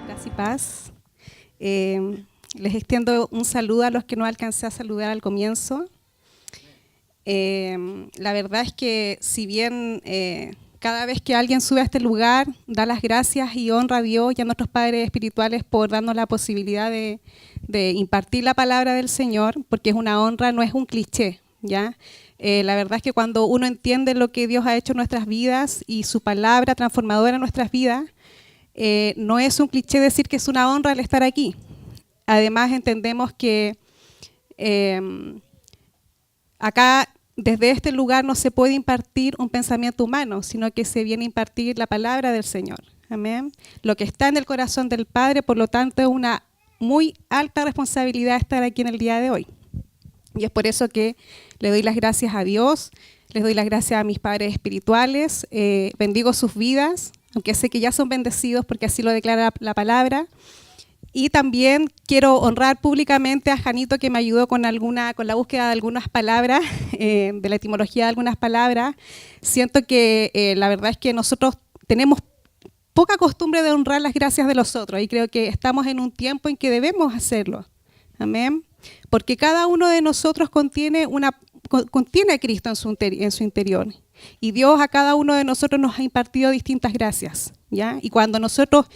Gracias y paz. Les extiendo un saludo a los que no alcancé a saludar al comienzo. La verdad es que si bien cada vez que alguien sube a este lugar, da las gracias y honra a Dios y a nuestros padres espirituales por darnos la posibilidad de impartir la palabra del Señor, porque es una honra, no es un cliché, ¿ya? La verdad es que cuando uno entiende lo que Dios ha hecho en nuestras vidas y su palabra transformadora en nuestras vidas, no es un cliché decir que es una honra el estar aquí. Además entendemos que acá, desde este lugar, no se puede impartir un pensamiento humano, sino que se viene a impartir la palabra del Señor. Amén. Lo que está en el corazón del Padre, por lo tanto, es una muy alta responsabilidad estar aquí en el día de hoy. Y es por eso que le doy las gracias a Dios, les doy las gracias a mis padres espirituales, bendigo sus vidas, aunque sé que ya son bendecidos porque así lo declara la palabra. Y también quiero honrar públicamente a Janito, que me ayudó con la búsqueda de algunas palabras, de la etimología de algunas palabras. Siento que la verdad es que nosotros tenemos poca costumbre de honrar las gracias de los otros y creo que estamos en un tiempo en que debemos hacerlo. Amén. Porque cada uno de nosotros contiene a Cristo en su interior. Y Dios a cada uno de nosotros nos ha impartido distintas gracias, ¿ya? Y cuando nosotros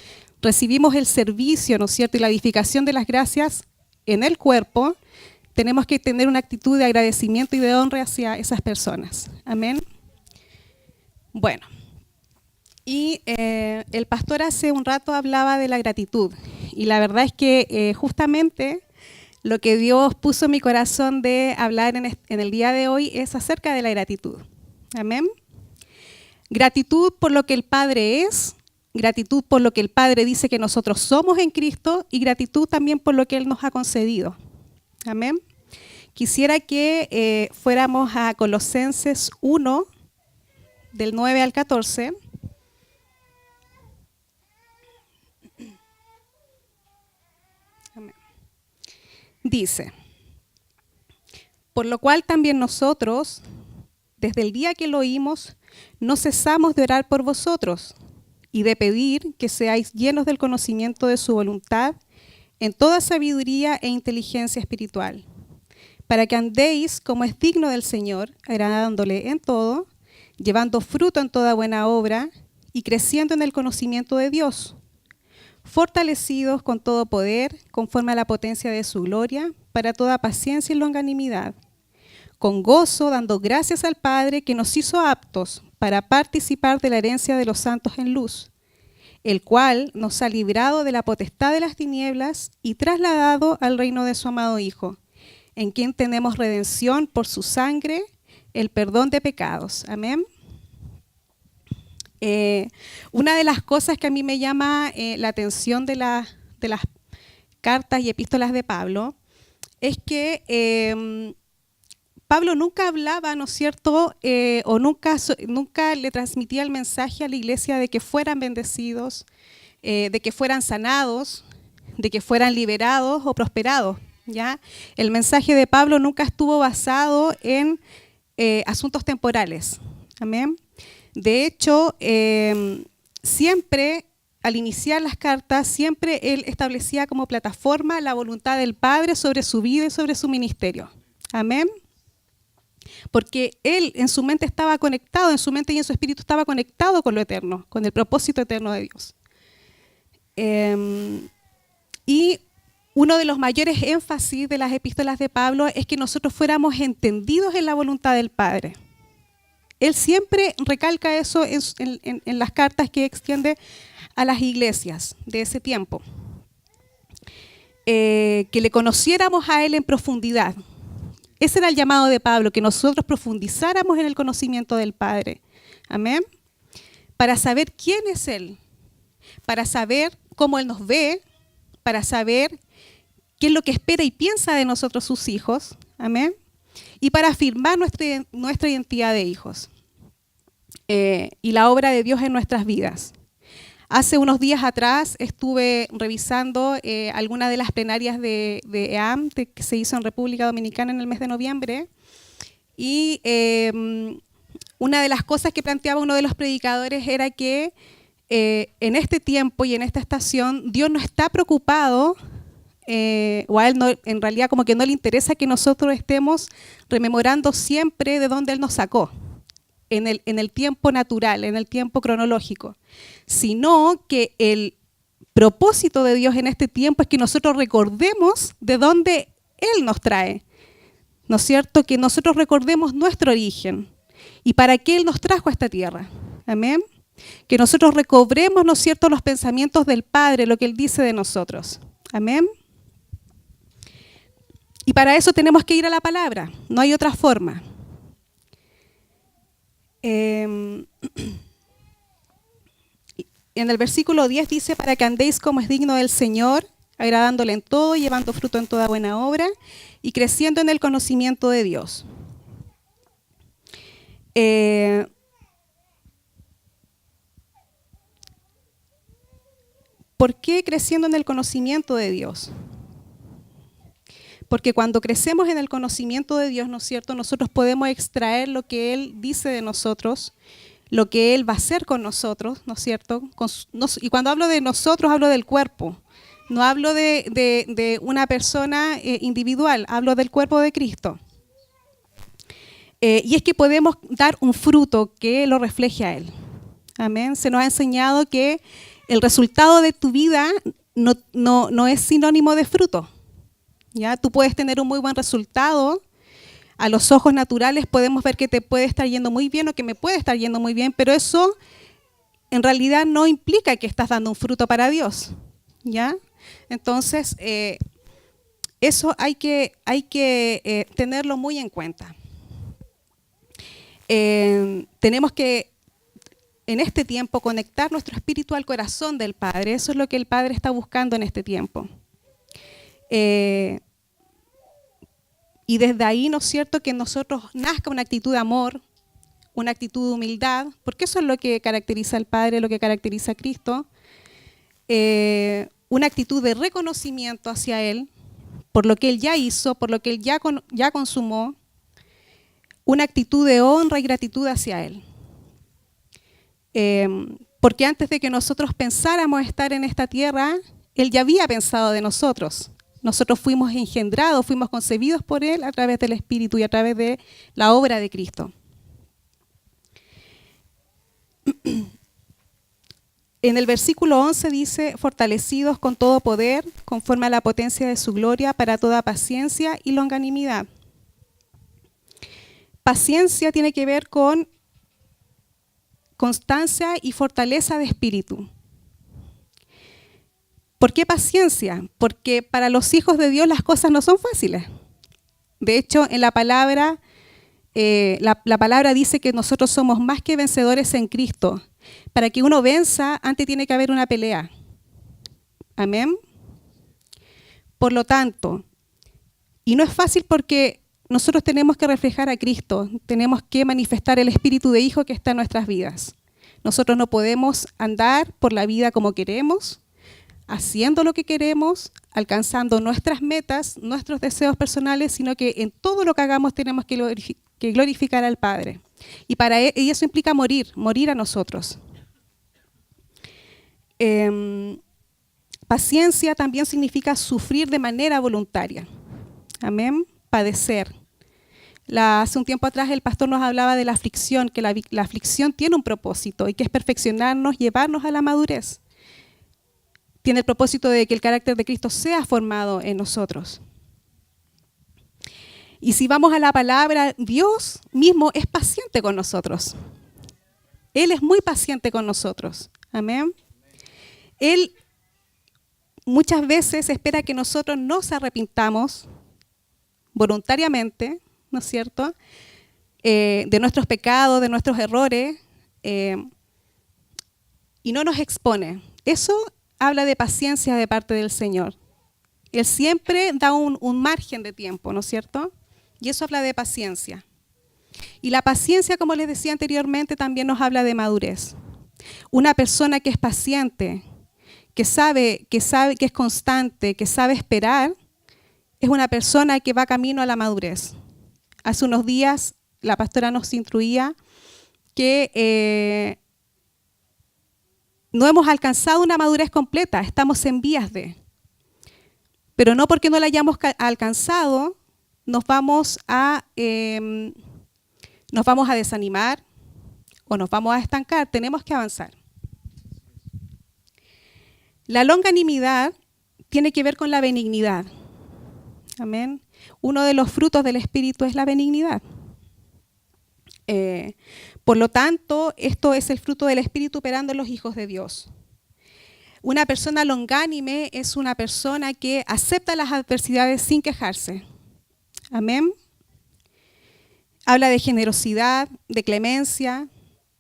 recibimos el servicio, ¿no es cierto?, y la edificación de las gracias en el cuerpo, tenemos que tener una actitud de agradecimiento y de honra hacia esas personas. Amén. Bueno, y el pastor hace un rato hablaba de la gratitud. Y la verdad es que justamente lo que Dios puso en mi corazón de hablar en el día de hoy es acerca de la gratitud. Amén. Gratitud por lo que el Padre es, gratitud por lo que el Padre dice que nosotros somos en Cristo y gratitud también por lo que Él nos ha concedido. Amén. Quisiera que fuéramos a Colosenses 1, del 9 al 14. Amén. Dice, por lo cual también nosotros, desde el día que lo oímos, no cesamos de orar por vosotros y de pedir que seáis llenos del conocimiento de su voluntad en toda sabiduría e inteligencia espiritual, para que andéis como es digno del Señor, agradándole en todo, llevando fruto en toda buena obra y creciendo en el conocimiento de Dios, fortalecidos con todo poder, conforme a la potencia de su gloria, para toda paciencia y longanimidad, con gozo, dando gracias al Padre que nos hizo aptos para participar de la herencia de los santos en luz, el cual nos ha librado de la potestad de las tinieblas y trasladado al reino de su amado Hijo, en quien tenemos redención por su sangre, el perdón de pecados. Amén. Una de las cosas que a mí me llama la atención de las cartas y epístolas de Pablo es que Pablo nunca hablaba, ¿no es cierto?, o nunca le transmitía el mensaje a la iglesia de que fueran bendecidos, de que fueran sanados, de que fueran liberados o prosperados, ¿ya? El mensaje de Pablo nunca estuvo basado en asuntos temporales. Amén. De hecho, siempre, al iniciar las cartas, siempre él establecía como plataforma la voluntad del Padre sobre su vida y sobre su ministerio. Amén. Porque él en su mente estaba conectado, en su mente y en su espíritu estaba conectado con lo eterno, con el propósito eterno de Dios. Y uno de los mayores énfasis de las epístolas de Pablo es que nosotros fuéramos entendidos en la voluntad del Padre. Él siempre recalca eso en las cartas que extiende a las iglesias de ese tiempo. Que le conociéramos a Él en profundidad. Ese era el llamado de Pablo, que nosotros profundizáramos en el conocimiento del Padre. Amén. Para saber quién es Él, para saber cómo Él nos ve, para saber qué es lo que espera y piensa de nosotros sus hijos. Amén. Y para afirmar nuestra identidad de hijos y la obra de Dios en nuestras vidas. Hace unos días atrás estuve revisando algunas de las plenarias de EAM que se hizo en República Dominicana en el mes de noviembre, y una de las cosas que planteaba uno de los predicadores era que en este tiempo y en esta estación Dios no está preocupado, o a Él no, en realidad como que no le interesa que nosotros estemos rememorando siempre de dónde Él nos sacó, en el tiempo natural, en el tiempo cronológico, sino que el propósito de Dios en este tiempo es que nosotros recordemos de dónde Él nos trae, ¿no es cierto? Que nosotros recordemos nuestro origen y para qué Él nos trajo a esta tierra. Amén. Que nosotros recobremos, ¿no es cierto?, los pensamientos del Padre, lo que Él dice de nosotros. Amén. Y para eso tenemos que ir a la palabra, no hay otra forma. En el versículo 10 dice, para que andéis como es digno del Señor, agradándole en todo, llevando fruto en toda buena obra y creciendo en el conocimiento de Dios. ¿Por qué creciendo en el conocimiento de Dios? Porque cuando crecemos en el conocimiento de Dios, ¿no es cierto?, nosotros podemos extraer lo que Él dice de nosotros, lo que Él va a hacer con nosotros, ¿no es cierto? Y cuando hablo de nosotros, hablo del cuerpo. No hablo de una persona individual, hablo del cuerpo de Cristo. Y es que podemos dar un fruto que lo refleje a Él. Amén. Se nos ha enseñado que el resultado de tu vida no es sinónimo de fruto. ¿Ya? Tú puedes tener un muy buen resultado, a los ojos naturales podemos ver que te puede estar yendo muy bien o que me puede estar yendo muy bien, pero eso en realidad no implica que estás dando un fruto para Dios, ¿ya? Entonces, eso hay que tenerlo muy en cuenta. Tenemos que, en este tiempo, conectar nuestro espíritu al corazón del Padre. Eso es lo que el Padre está buscando en este tiempo. Y desde ahí, ¿no es cierto?, que en nosotros nazca una actitud de amor, una actitud de humildad, porque eso es lo que caracteriza al Padre, lo que caracteriza a Cristo. Una actitud de reconocimiento hacia Él, por lo que Él ya hizo, por lo que Él ya consumó. Una actitud de honra y gratitud hacia Él. Porque antes de que nosotros pensáramos estar en esta tierra, Él ya había pensado de nosotros. Nosotros fuimos engendrados, fuimos concebidos por Él a través del Espíritu y a través de la obra de Cristo. En el versículo 11 dice, fortalecidos con todo poder, conforme a la potencia de su gloria, para toda paciencia y longanimidad. Paciencia tiene que ver con constancia y fortaleza de espíritu. ¿Por qué paciencia? Porque para los hijos de Dios las cosas no son fáciles. De hecho, en la palabra, la palabra dice que nosotros somos más que vencedores en Cristo. Para que uno venza, antes tiene que haber una pelea. Amén. Por lo tanto, y no es fácil porque nosotros tenemos que reflejar a Cristo, tenemos que manifestar el espíritu de hijo que está en nuestras vidas. Nosotros no podemos andar por la vida como queremos, haciendo lo que queremos, alcanzando nuestras metas, nuestros deseos personales, sino que en todo lo que hagamos tenemos que glorificar al Padre. Y eso implica morir a nosotros. Paciencia también significa sufrir de manera voluntaria. Amén. Padecer. Hace un tiempo atrás el pastor nos hablaba de la aflicción, que la aflicción tiene un propósito y que es perfeccionarnos, llevarnos a la madurez. Tiene el propósito de que el carácter de Cristo sea formado en nosotros. Y si vamos a la palabra, Dios mismo es paciente con nosotros. Él es muy paciente con nosotros. Amén. Él muchas veces espera que nosotros nos arrepintamos voluntariamente, ¿no es cierto?, de nuestros pecados, de nuestros errores, y no nos expone. Eso habla de paciencia de parte del Señor. Él siempre da un margen de tiempo, ¿no es cierto? Y eso habla de paciencia. Y la paciencia, como les decía anteriormente, también nos habla de madurez. Una persona que es paciente, que sabe que es constante, que sabe esperar, es una persona que va camino a la madurez. Hace unos días la pastora nos instruía que no hemos alcanzado una madurez completa, estamos en vías de. Pero no porque no la hayamos alcanzado, nos vamos a desanimar o nos vamos a estancar, tenemos que avanzar. La longanimidad tiene que ver con la benignidad. Amén. Uno de los frutos del Espíritu es la benignidad. Por lo tanto, esto es el fruto del Espíritu operando en los hijos de Dios. Una persona longánime es una persona que acepta las adversidades sin quejarse. Amén. Habla de generosidad, de clemencia,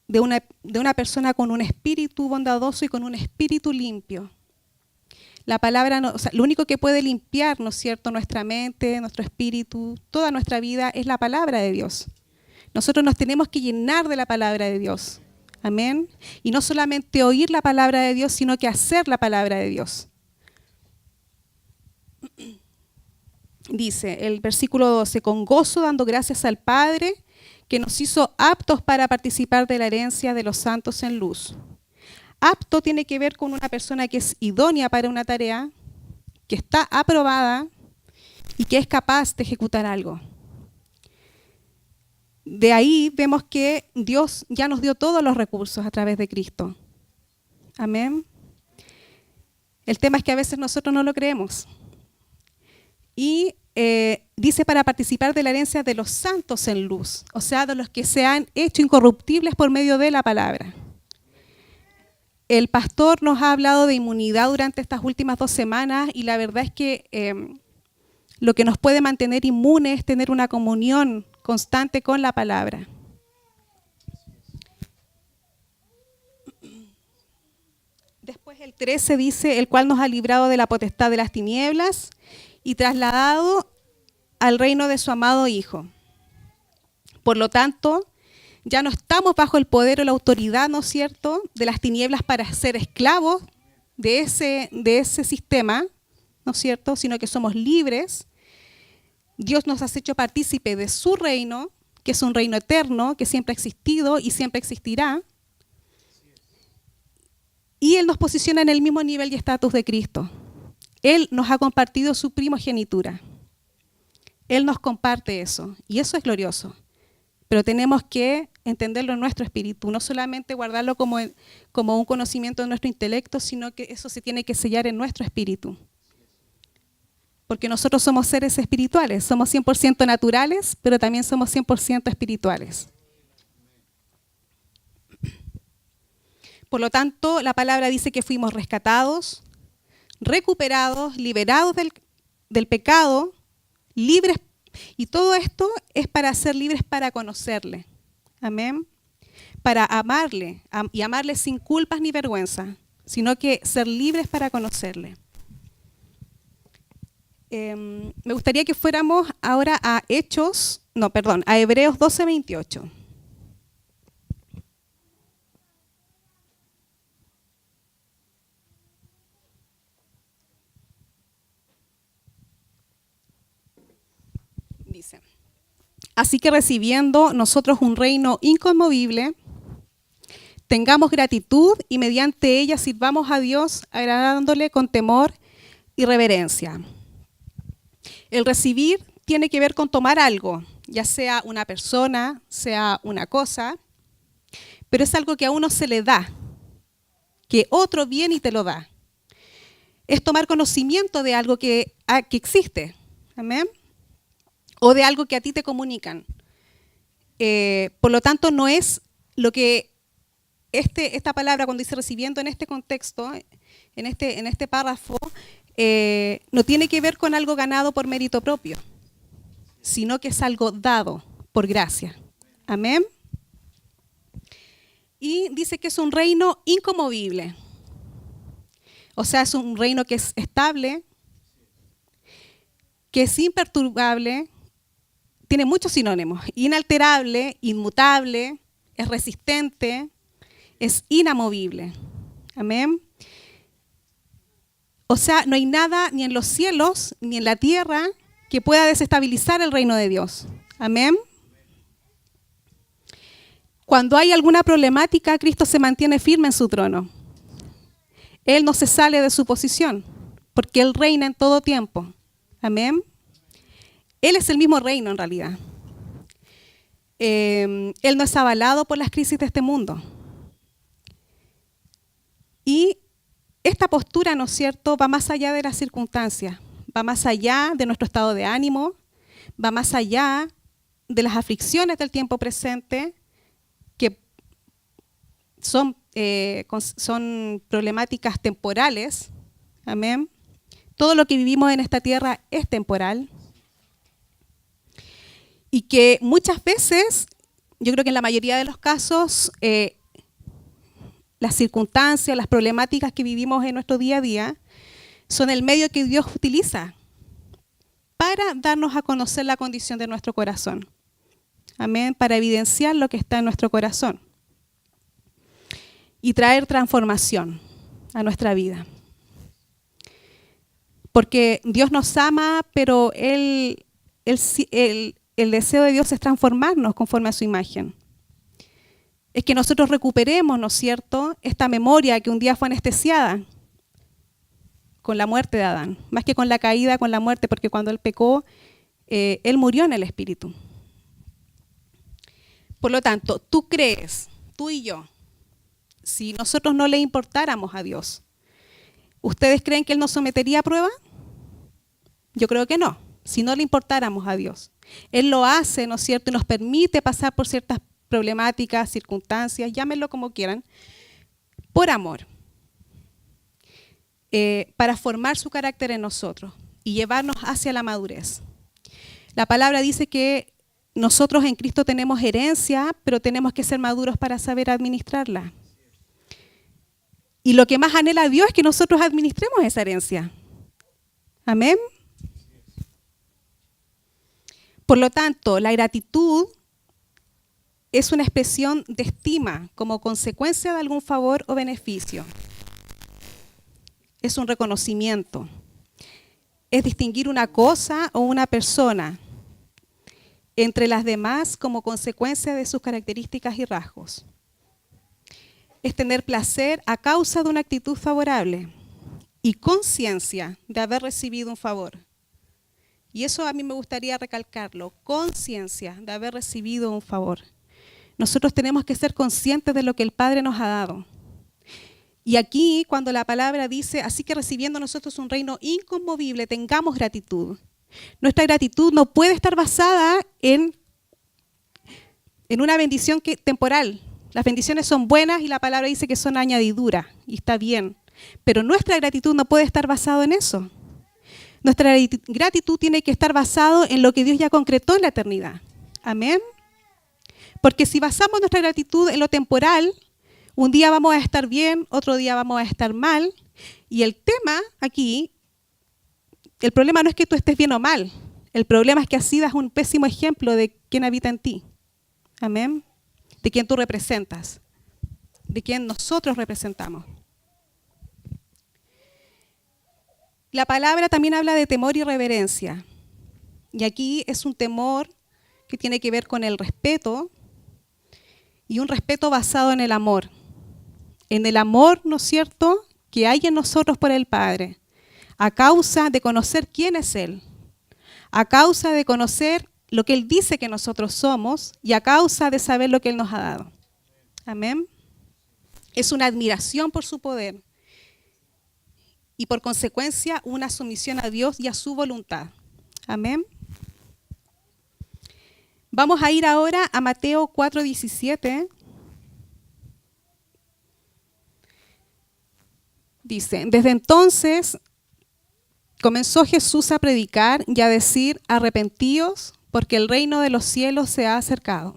de una persona con un espíritu bondadoso y con un espíritu limpio. La palabra, lo único que puede limpiar, ¿no es cierto?, nuestra mente, nuestro espíritu, toda nuestra vida es la palabra de Dios. Nosotros nos tenemos que llenar de la palabra de Dios. Amén. Y no solamente oír la palabra de Dios, sino que hacer la palabra de Dios. Dice el versículo 12, con gozo dando gracias al Padre que nos hizo aptos para participar de la herencia de los santos en luz. Apto tiene que ver con una persona que es idónea para una tarea, que está aprobada y que es capaz de ejecutar algo. De ahí vemos que Dios ya nos dio todos los recursos a través de Cristo. Amén. El tema es que a veces nosotros no lo creemos. Y dice para participar de la herencia de los santos en luz, o sea, de los que se han hecho incorruptibles por medio de la palabra. El pastor nos ha hablado de inmunidad durante estas últimas 2 semanas y la verdad es que lo que nos puede mantener inmunes es tener una comunión constante con la palabra. Después el 13 dice, el cual nos ha librado de la potestad de las tinieblas y trasladado al reino de su amado Hijo. Por lo tanto, ya no estamos bajo el poder o la autoridad, ¿no es cierto?, de las tinieblas para ser esclavos de ese sistema, ¿no es cierto?, sino que somos libres. Dios nos ha hecho partícipe de su reino, que es un reino eterno, que siempre ha existido y siempre existirá. Y Él nos posiciona en el mismo nivel y estatus de Cristo. Él nos ha compartido su primogenitura. Él nos comparte eso, y eso es glorioso. Pero tenemos que entenderlo en nuestro espíritu, no solamente guardarlo como un conocimiento de nuestro intelecto, sino que eso se tiene que sellar en nuestro espíritu. Porque nosotros somos seres espirituales, somos 100% naturales, pero también somos 100% espirituales. Por lo tanto, la palabra dice que fuimos rescatados, recuperados, liberados del pecado, libres, y todo esto es para ser libres para conocerle. Amén. Para amarle, y amarle sin culpas ni vergüenza, sino que ser libres para conocerle. Me gustaría que fuéramos ahora a Hebreos 12:28. Dice, así que recibiendo nosotros un reino inconmovible, tengamos gratitud y mediante ella sirvamos a Dios agradándole con temor y reverencia. El recibir tiene que ver con tomar algo, ya sea una persona, sea una cosa, pero es algo que a uno se le da, que otro viene y te lo da. Es tomar conocimiento de algo que existe, amén, o de algo que a ti te comunican. Por lo tanto, no es lo que esta palabra cuando dice recibiendo en este contexto, en este párrafo, no tiene que ver con algo ganado por mérito propio, sino que es algo dado por gracia. Amén. Y dice que es un reino inconmovible. O sea, es un reino que es estable, que es imperturbable, tiene muchos sinónimos: inalterable, inmutable, es resistente, es inamovible. Amén. O sea, no hay nada ni en los cielos ni en la tierra que pueda desestabilizar el reino de Dios. Amén. Cuando hay alguna problemática, Cristo se mantiene firme en su trono. Él no se sale de su posición, porque Él reina en todo tiempo. Amén. Él es el mismo reino en realidad. Él no es avalado por las crisis de este mundo. Y esta postura, ¿no es cierto?, va más allá de las circunstancias, va más allá de nuestro estado de ánimo, va más allá de las aflicciones del tiempo presente, que son problemáticas temporales. Amén. Todo lo que vivimos en esta tierra es temporal. Y que muchas veces, yo creo que en la mayoría de los casos, las circunstancias, las problemáticas que vivimos en nuestro día a día, son el medio que Dios utiliza para darnos a conocer la condición de nuestro corazón. Amén, para evidenciar lo que está en nuestro corazón y traer transformación a nuestra vida. Porque Dios nos ama, pero el deseo de Dios es transformarnos conforme a su imagen. Es que nosotros recuperemos, ¿no es cierto?, esta memoria que un día fue anestesiada con la muerte de Adán, más que con la caída, con la muerte, porque cuando él pecó, él murió en el espíritu. Por lo tanto, tú crees, tú y yo, si nosotros no le importáramos a Dios, ¿ustedes creen que Él nos sometería a prueba? Yo creo que no, si no le importáramos a Dios. Él lo hace, ¿no es cierto?, y nos permite pasar por ciertas problemáticas, circunstancias, llámenlo como quieran, por amor, para formar su carácter en nosotros y llevarnos hacia la madurez. La palabra dice que nosotros en Cristo tenemos herencia, pero tenemos que ser maduros para saber administrarla. Y lo que más anhela Dios es que nosotros administremos esa herencia. Amén. Por lo tanto, la gratitud es una expresión de estima como consecuencia de algún favor o beneficio. Es un reconocimiento. Es distinguir una cosa o una persona entre las demás como consecuencia de sus características y rasgos. Es tener placer a causa de una actitud favorable y conciencia de haber recibido un favor. Y eso a mí me gustaría recalcarlo, conciencia de haber recibido un favor. Nosotros tenemos que ser conscientes de lo que el Padre nos ha dado. Y aquí, cuando la palabra dice, así que recibiendo nosotros un reino inconmovible, tengamos gratitud. Nuestra gratitud no puede estar basada en una bendición temporal. Las bendiciones son buenas y la palabra dice que son añadidura, y está bien. Pero nuestra gratitud no puede estar basada en eso. Nuestra gratitud tiene que estar basada en lo que Dios ya concretó en la eternidad. Amén. Porque si basamos nuestra gratitud en lo temporal, un día vamos a estar bien, otro día vamos a estar mal. Y el tema aquí, el problema no es que tú estés bien o mal. El problema es que así das un pésimo ejemplo de quién habita en ti. Amén. De quién tú representas. De quién nosotros representamos. La palabra también habla de temor y reverencia. Y aquí es un temor que tiene que ver con el respeto y un respeto basado en el amor. En el amor, ¿no es cierto?, que hay en nosotros por el Padre, a causa de conocer quién es Él, a causa de conocer lo que Él dice que nosotros somos y a causa de saber lo que Él nos ha dado. Amén. Es una admiración por su poder y por consecuencia una sumisión a Dios y a su voluntad. Amén. Vamos a ir ahora a Mateo 4:17. Dice, desde entonces comenzó Jesús a predicar y a decir, arrepentíos, porque el reino de los cielos se ha acercado.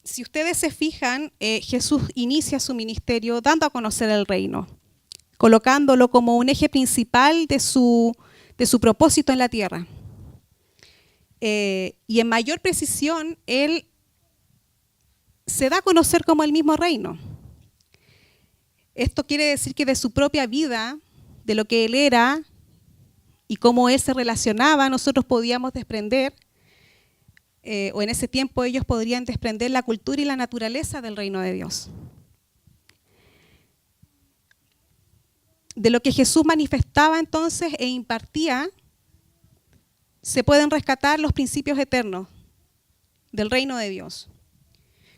Si ustedes se fijan, Jesús inicia su ministerio dando a conocer el reino, colocándolo como un eje principal de su propósito en la tierra. y en mayor precisión, Él se da a conocer como el mismo reino. Esto quiere decir que de su propia vida, de lo que Él era y cómo Él se relacionaba, nosotros podíamos desprender, o en ese tiempo ellos podrían desprender la cultura y la naturaleza del reino de Dios. De lo que Jesús manifestaba entonces e impartía, se pueden rescatar los principios eternos del reino de Dios,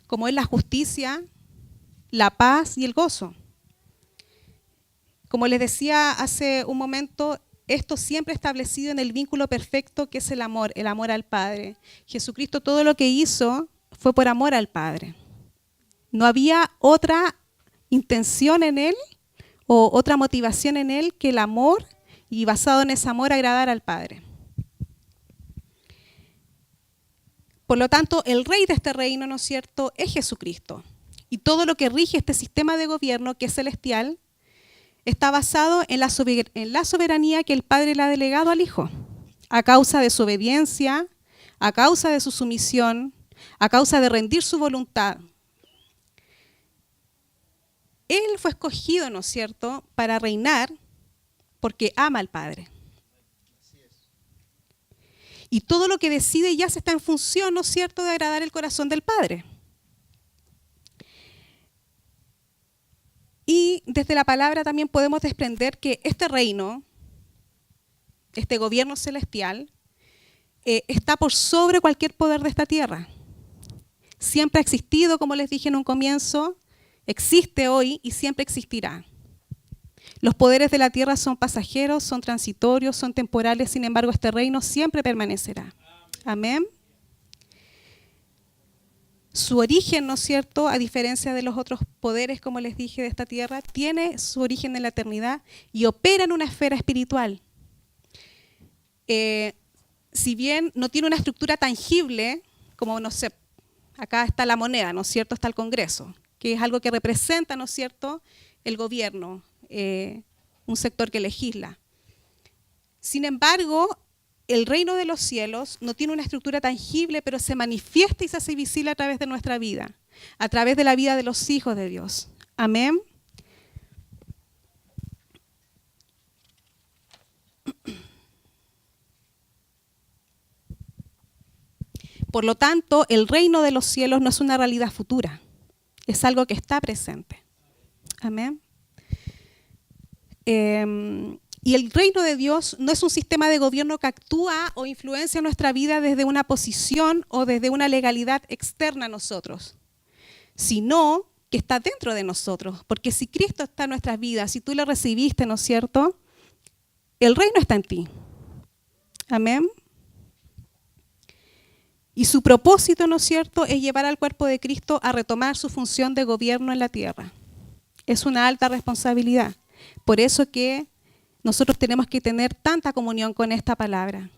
como es la justicia, la paz y el gozo. Como les decía hace un momento, esto siempre establecido en el vínculo perfecto que es el amor al Padre. Jesucristo todo lo que hizo fue por amor al Padre. No había otra intención en Él o otra motivación en Él que el amor, y basado en ese amor agradar al Padre. Por lo tanto, el rey de este reino, ¿no es cierto?, es Jesucristo. Y todo lo que rige este sistema de gobierno que es celestial está basado en la soberanía que el Padre le ha delegado al Hijo, a causa de su obediencia, a causa de su sumisión, a causa de rendir su voluntad. Él fue escogido, ¿no es cierto?, para reinar porque ama al Padre. Y todo lo que decide ya se está en función, ¿no es cierto?, de agradar el corazón del Padre. Y desde la palabra también podemos desprender que este reino, este gobierno celestial, está por sobre cualquier poder de esta tierra. Siempre ha existido, como les dije en un comienzo, existe hoy y siempre existirá. Los poderes de la tierra son pasajeros, son transitorios, son temporales, sin embargo este reino siempre permanecerá. Amén. Su origen, ¿no es cierto?, a diferencia de los otros poderes, como les dije, de esta tierra, tiene su origen en la eternidad y opera en una esfera espiritual. Si bien no tiene una estructura tangible, como, no sé, acá está la moneda, ¿no es cierto?, está el Congreso, que es algo que representa, ¿no es cierto?, el gobierno, un sector que legisla. Sin embargo, el reino de los cielos no tiene una estructura tangible, pero se manifiesta y se hace visible a través de nuestra vida, a través de la vida de los hijos de Dios. Amén. Por lo tanto, el reino de los cielos no es una realidad futura, es algo que está presente. Amén. Y el reino de Dios no es un sistema de gobierno que actúa o influencia nuestra vida desde una posición o desde una legalidad externa a nosotros, sino que está dentro de nosotros. Porque si Cristo está en nuestras vidas, si tú le recibiste, ¿no es cierto?, el reino está en ti. Amén. Y su propósito, ¿no es cierto?, es llevar al cuerpo de Cristo a retomar su función de gobierno en la tierra. Es una alta responsabilidad. Por eso que nosotros tenemos que tener tanta comunión con esta palabra,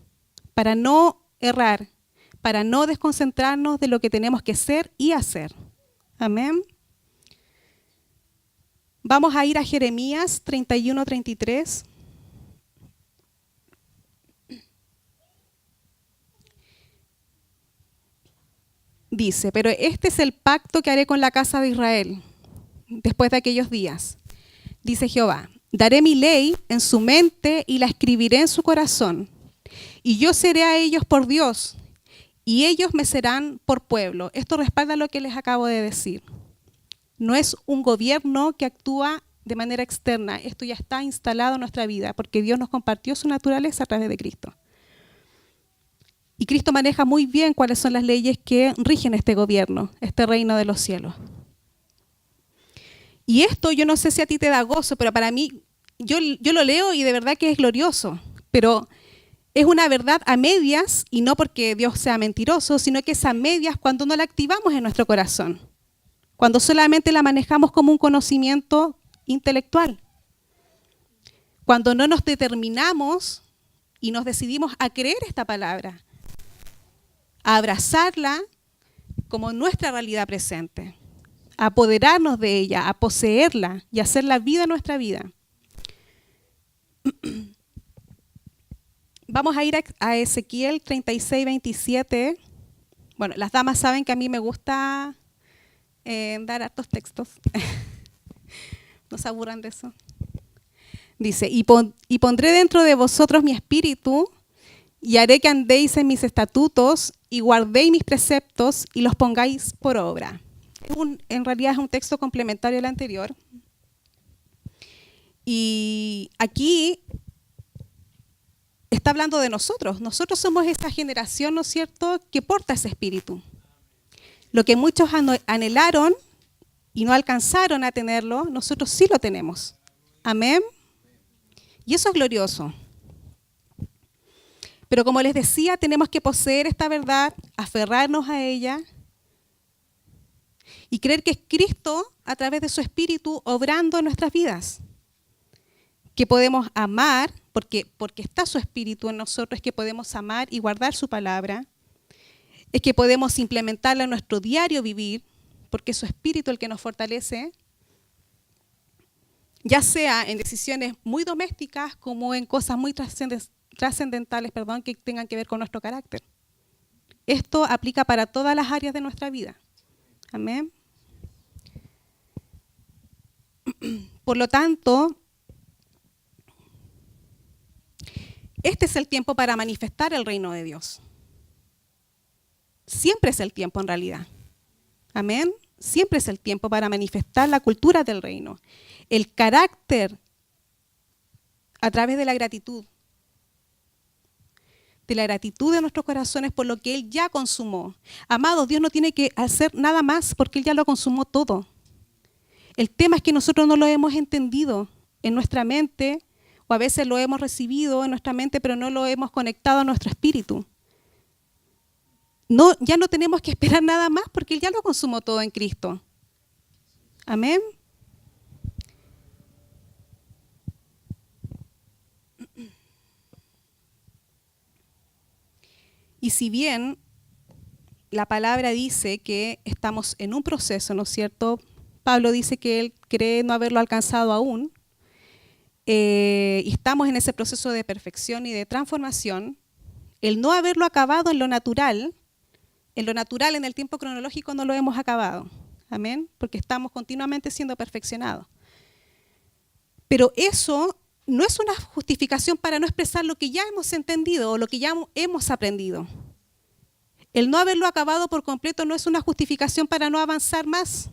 para no errar, para no desconcentrarnos de lo que tenemos que ser y hacer. Amén. Vamos a ir a Jeremías 31-33. Dice, pero este es el pacto que haré con la casa de Israel después de aquellos días. Dice Jehová, daré mi ley en su mente y la escribiré en su corazón. Y yo seré a ellos por Dios, y ellos me serán por pueblo. Esto respalda lo que les acabo de decir. No es un gobierno que actúa de manera externa. Esto ya está instalado en nuestra vida, porque Dios nos compartió su naturaleza a través de Cristo. Y Cristo maneja muy bien cuáles son las leyes que rigen este gobierno, este reino de los cielos. Y esto yo no sé si a ti te da gozo, pero para mí, yo lo leo y de verdad que es glorioso, pero es una verdad a medias, y no porque Dios sea mentiroso, sino que es a medias cuando no la activamos en nuestro corazón, cuando solamente la manejamos como un conocimiento intelectual, cuando no nos determinamos y nos decidimos a creer esta palabra, a abrazarla como nuestra realidad presente, a apoderarnos de ella, a poseerla y a hacerla vida en nuestra vida. Vamos a ir a Ezequiel 36, 27. Bueno, las damas saben que a mí me gusta dar hartos textos. No se aburran de eso. Dice, y pondré dentro de vosotros mi espíritu, y haré que andéis en mis estatutos, y guardéis mis preceptos, y los pongáis por obra. En realidad es un texto complementario al anterior. Y aquí está hablando de nosotros. Nosotros somos esa generación, ¿no es cierto?, que porta ese espíritu. Lo que muchos anhelaron y no alcanzaron a tenerlo, nosotros sí lo tenemos. Amén. Y eso es glorioso. Pero como les decía, tenemos que poseer esta verdad, aferrarnos a ella y creer que es Cristo, a través de su espíritu, obrando en nuestras vidas. Que podemos amar, porque está su espíritu en nosotros, es que podemos amar y guardar su palabra. Es que podemos implementarla en nuestro diario vivir, porque es su espíritu el que nos fortalece, ya sea en decisiones muy domésticas como en cosas muy trascendentales, que tengan que ver con nuestro carácter. Esto aplica para todas las áreas de nuestra vida. Amén. Por lo tanto, este es el tiempo para manifestar el reino de Dios. Siempre es el tiempo en realidad. Amén. Siempre es el tiempo para manifestar la cultura del reino. El carácter a través de la gratitud. De la gratitud de nuestros corazones por lo que Él ya consumó. Amados, Dios no tiene que hacer nada más porque Él ya lo consumó todo. El tema es que nosotros no lo hemos entendido en nuestra mente, o a veces lo hemos recibido en nuestra mente, pero no lo hemos conectado a nuestro espíritu. No, ya no tenemos que esperar nada más porque Él ya lo consumó todo en Cristo. Amén. Y si bien la palabra dice que estamos en un proceso, ¿no es cierto? Pablo dice que él cree no haberlo alcanzado aún, y estamos en ese proceso de perfección y de transformación. El no haberlo acabado en lo natural, en el tiempo cronológico no lo hemos acabado. Amén. Porque estamos continuamente siendo perfeccionados. Pero eso no es una justificación para no expresar lo que ya hemos entendido o lo que ya hemos aprendido. El no haberlo acabado por completo no es una justificación para no avanzar más.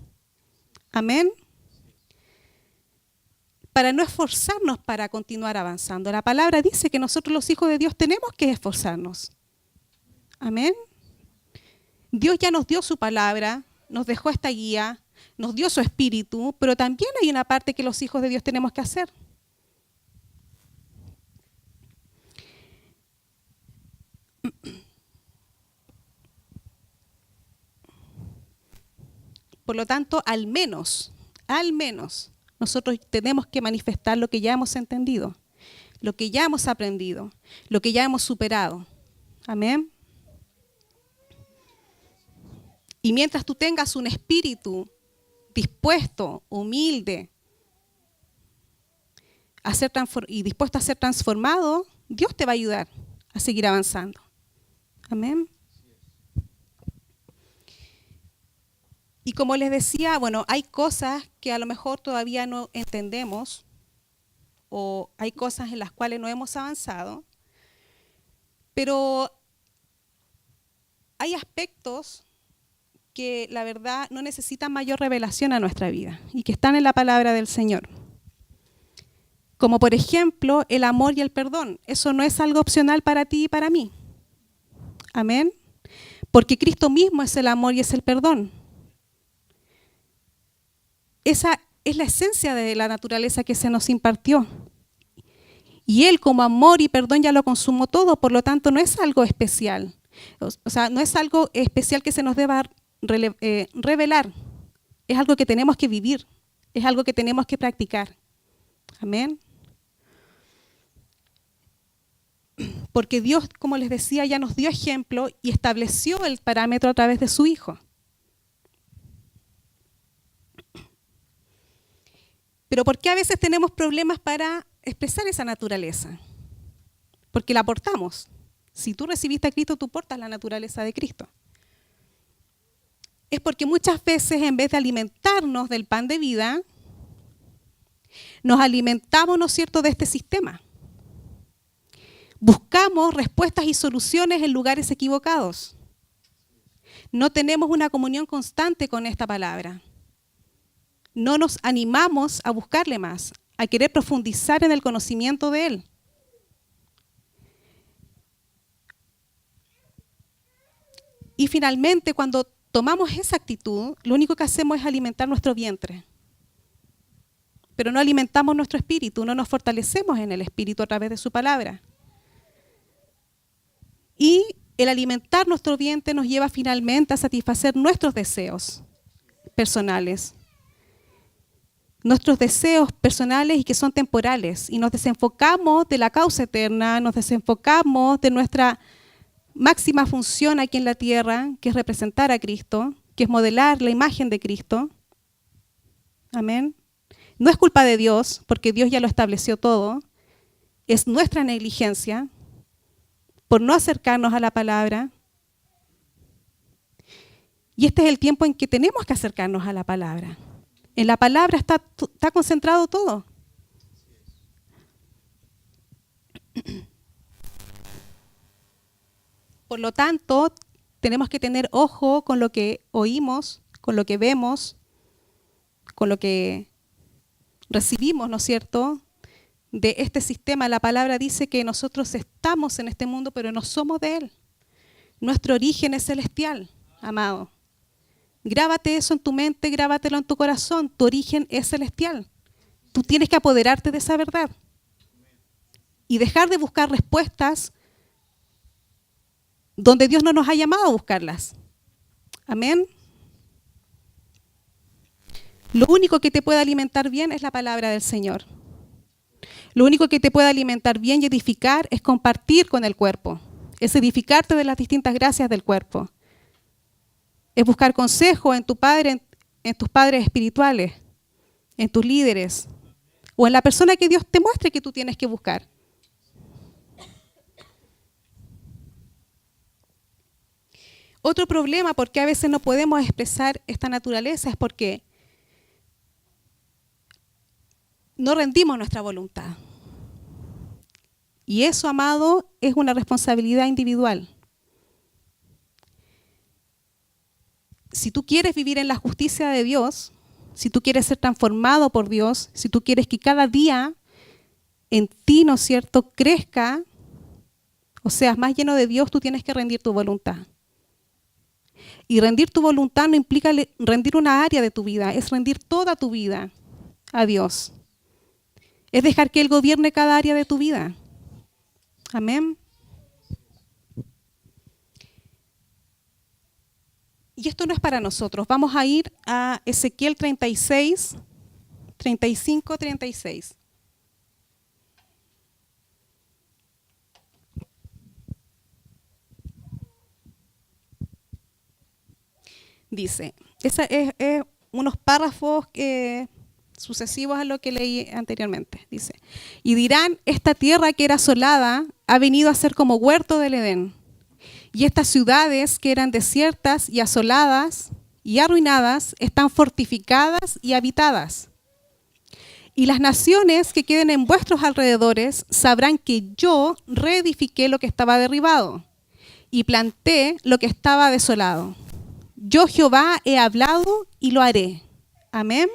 Amén. Para no esforzarnos para continuar avanzando. La palabra dice que nosotros los hijos de Dios tenemos que esforzarnos. Amén. Dios ya nos dio su palabra, nos dejó esta guía, nos dio su espíritu, pero también hay una parte que los hijos de Dios tenemos que hacer. Por lo tanto, al menos, nosotros tenemos que manifestar lo que ya hemos entendido, lo que ya hemos aprendido, lo que ya hemos superado. Amén. Y mientras tú tengas un espíritu dispuesto, humilde, y dispuesto a ser transformado, Dios te va a ayudar a seguir avanzando. Amén. Y como les decía, bueno, hay cosas que a lo mejor todavía no entendemos, o hay cosas en las cuales no hemos avanzado, pero hay aspectos que la verdad no necesitan mayor revelación a nuestra vida y que están en la palabra del Señor. Como por ejemplo, el amor y el perdón. Eso no es algo opcional para ti y para mí. Amén. Porque Cristo mismo es el amor y es el perdón. Esa es la esencia de la naturaleza que se nos impartió. Y Él como amor y perdón ya lo consumó todo, por lo tanto no es algo especial. O sea, no es algo especial que se nos deba revelar. Es algo que tenemos que vivir. Es algo que tenemos que practicar. Amén. Porque Dios, como les decía, ya nos dio ejemplo y estableció el parámetro a través de su Hijo. Pero ¿por qué a veces tenemos problemas para expresar esa naturaleza? porque la portamos. Si tú recibiste a Cristo, tú portas la naturaleza de Cristo. Es porque muchas veces, en vez de alimentarnos del pan de vida, nos alimentamos, ¿no es cierto?, de este sistema. Buscamos respuestas y soluciones en lugares equivocados. No tenemos una comunión constante con esta palabra. No nos animamos a buscarle más, a querer profundizar en el conocimiento de Él. Y finalmente, cuando tomamos esa actitud, lo único que hacemos es alimentar nuestro vientre. Pero no alimentamos nuestro espíritu, no nos fortalecemos en el espíritu a través de su palabra. Y el alimentar nuestro vientre nos lleva finalmente a satisfacer nuestros deseos personales. Nuestros deseos personales y que son temporales. Y nos desenfocamos de la causa eterna, nos desenfocamos de nuestra máxima función aquí en la tierra, que es representar a Cristo, que es modelar la imagen de Cristo. Amén. No es culpa de Dios, porque Dios ya lo estableció todo. Es nuestra negligencia por no acercarnos a la palabra. Y este es el tiempo en que tenemos que acercarnos a la palabra. En la palabra está concentrado todo. Por lo tanto, tenemos que tener ojo con lo que oímos, con lo que vemos, con lo que recibimos, ¿no es cierto?, de este sistema. La palabra dice que nosotros estamos en este mundo, pero no somos de él. Nuestro origen es celestial, amado. Grábate eso en tu mente, grábatelo en tu corazón. Tu origen es celestial. Tú tienes que apoderarte de esa verdad y dejar de buscar respuestas donde Dios no nos ha llamado a buscarlas. Amén. Lo único que te puede alimentar bien es la palabra del Señor. Lo único que te puede alimentar bien y edificar es compartir con el cuerpo. Es edificarte de las distintas gracias del cuerpo. Es buscar consejo en tu padre, en tus padres espirituales, en tus líderes, o en la persona que Dios te muestre que tú tienes que buscar. Otro problema por qué a veces no podemos expresar esta naturaleza es porque no rendimos nuestra voluntad. Y eso, amado, es una responsabilidad individual. Si tú quieres vivir en la justicia de Dios, si tú quieres ser transformado por Dios, si tú quieres que cada día en ti, ¿no es cierto?, crezca, o seas más lleno de Dios, tú tienes que rendir tu voluntad. Y rendir tu voluntad no implica rendir una área de tu vida, es rendir toda tu vida a Dios. Es dejar que Él gobierne cada área de tu vida. Amén. Y esto no es para nosotros. Vamos a ir a Ezequiel 36, 35, 36. Dice, es unos párrafos sucesivos a lo que leí anteriormente. Dice, y dirán, esta tierra que era asolada ha venido a ser como huerto del Edén. Y estas ciudades que eran desiertas y asoladas y arruinadas están fortificadas y habitadas. Y las naciones que queden en vuestros alrededores sabrán que yo reedifiqué lo que estaba derribado y planté lo que estaba desolado. Yo Jehová he hablado y lo haré. Amén.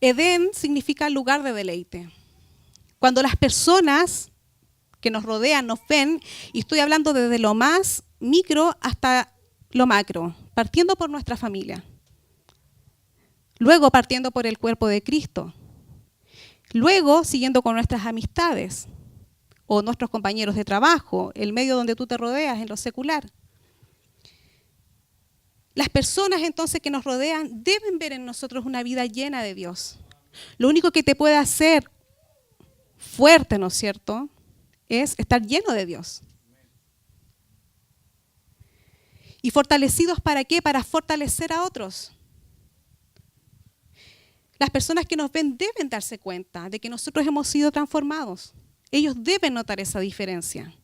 Edén significa lugar de deleite. Cuando las personas que nos rodean nos ven, y estoy hablando desde lo más micro hasta lo macro, partiendo por nuestra familia, luego partiendo por el cuerpo de Cristo, luego siguiendo con nuestras amistades o nuestros compañeros de trabajo, el medio donde tú te rodeas en lo secular. Las personas entonces que nos rodean deben ver en nosotros una vida llena de Dios. Lo único que te puede hacer fuerte, ¿no es cierto?, es estar lleno de Dios. ¿Y fortalecidos para qué? Para fortalecer a otros. Las personas que nos ven deben darse cuenta de que nosotros hemos sido transformados. Ellos deben notar esa diferencia.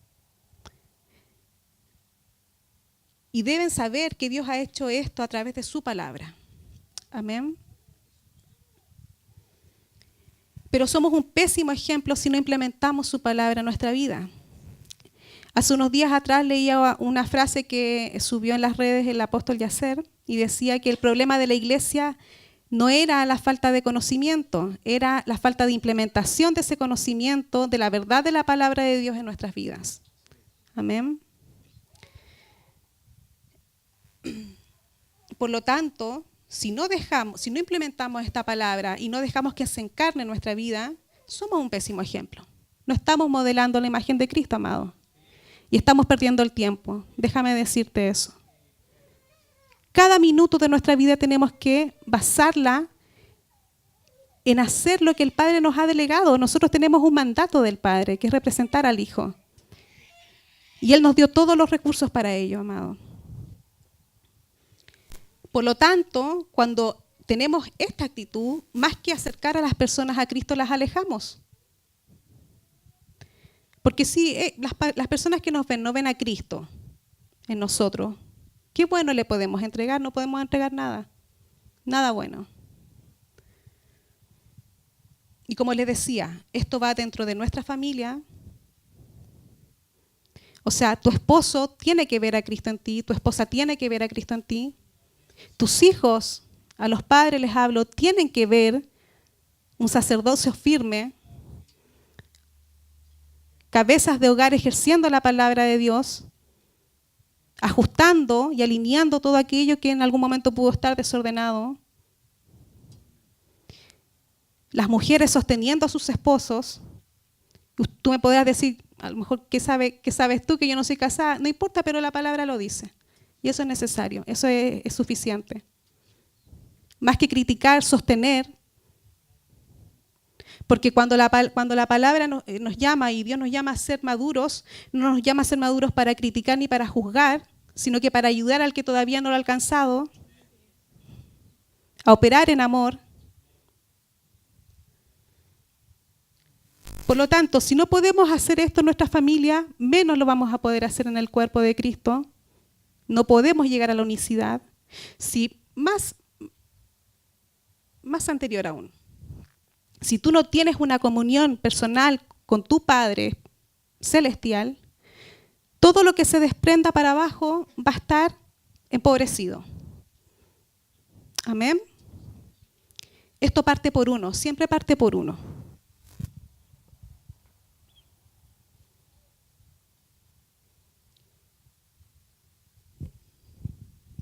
Y deben saber que Dios ha hecho esto a través de su palabra. Amén. Pero somos un pésimo ejemplo si no implementamos su palabra en nuestra vida. Hace unos días atrás leía una frase que subió en las redes el apóstol Yasser y decía que el problema de la iglesia no era la falta de conocimiento, era la falta de implementación de ese conocimiento, de la verdad de la palabra de Dios en nuestras vidas. Amén. Por lo tanto, si no implementamos esta palabra y no dejamos que se encarne en nuestra vida, somos un pésimo ejemplo. No estamos modelando la imagen de Cristo, amado. Y estamos perdiendo el tiempo. Déjame decirte eso. Cada minuto de nuestra vida tenemos que basarla en hacer lo que el Padre nos ha delegado. Nosotros tenemos un mandato del Padre, que es representar al Hijo. Y Él nos dio todos los recursos para ello, amado. Por lo tanto, cuando tenemos esta actitud, más que acercar a las personas a Cristo, las alejamos. Porque si las personas que nos ven no ven a Cristo en nosotros, ¿qué bueno le podemos entregar? No podemos entregar nada. Nada bueno. Y como les decía, esto va dentro de nuestra familia. O sea, tu esposo tiene que ver a Cristo en ti, tu esposa tiene que ver a Cristo en ti. Tus hijos, a los padres les hablo, tienen que ver un sacerdocio firme, cabezas de hogar ejerciendo la palabra de Dios, ajustando y alineando todo aquello que en algún momento pudo estar desordenado. Las mujeres sosteniendo a sus esposos. Tú me podrás decir, a lo mejor, ¿qué sabes tú que yo no soy casada? No importa, pero la palabra lo dice. Y eso es necesario, eso es suficiente. Más que criticar, sostener. Porque cuando la palabra nos llama y Dios nos llama a ser maduros, no nos llama a ser maduros para criticar ni para juzgar, sino que para ayudar al que todavía no lo ha alcanzado, a operar en amor. Por lo tanto, si no podemos hacer esto en nuestra familia, menos lo vamos a poder hacer en el cuerpo de Cristo. No podemos llegar a la unicidad. Si más anterior aún. Si tú no tienes una comunión personal con tu Padre celestial, todo lo que se desprenda para abajo va a estar empobrecido. Amén. Esto parte por uno, siempre parte por uno.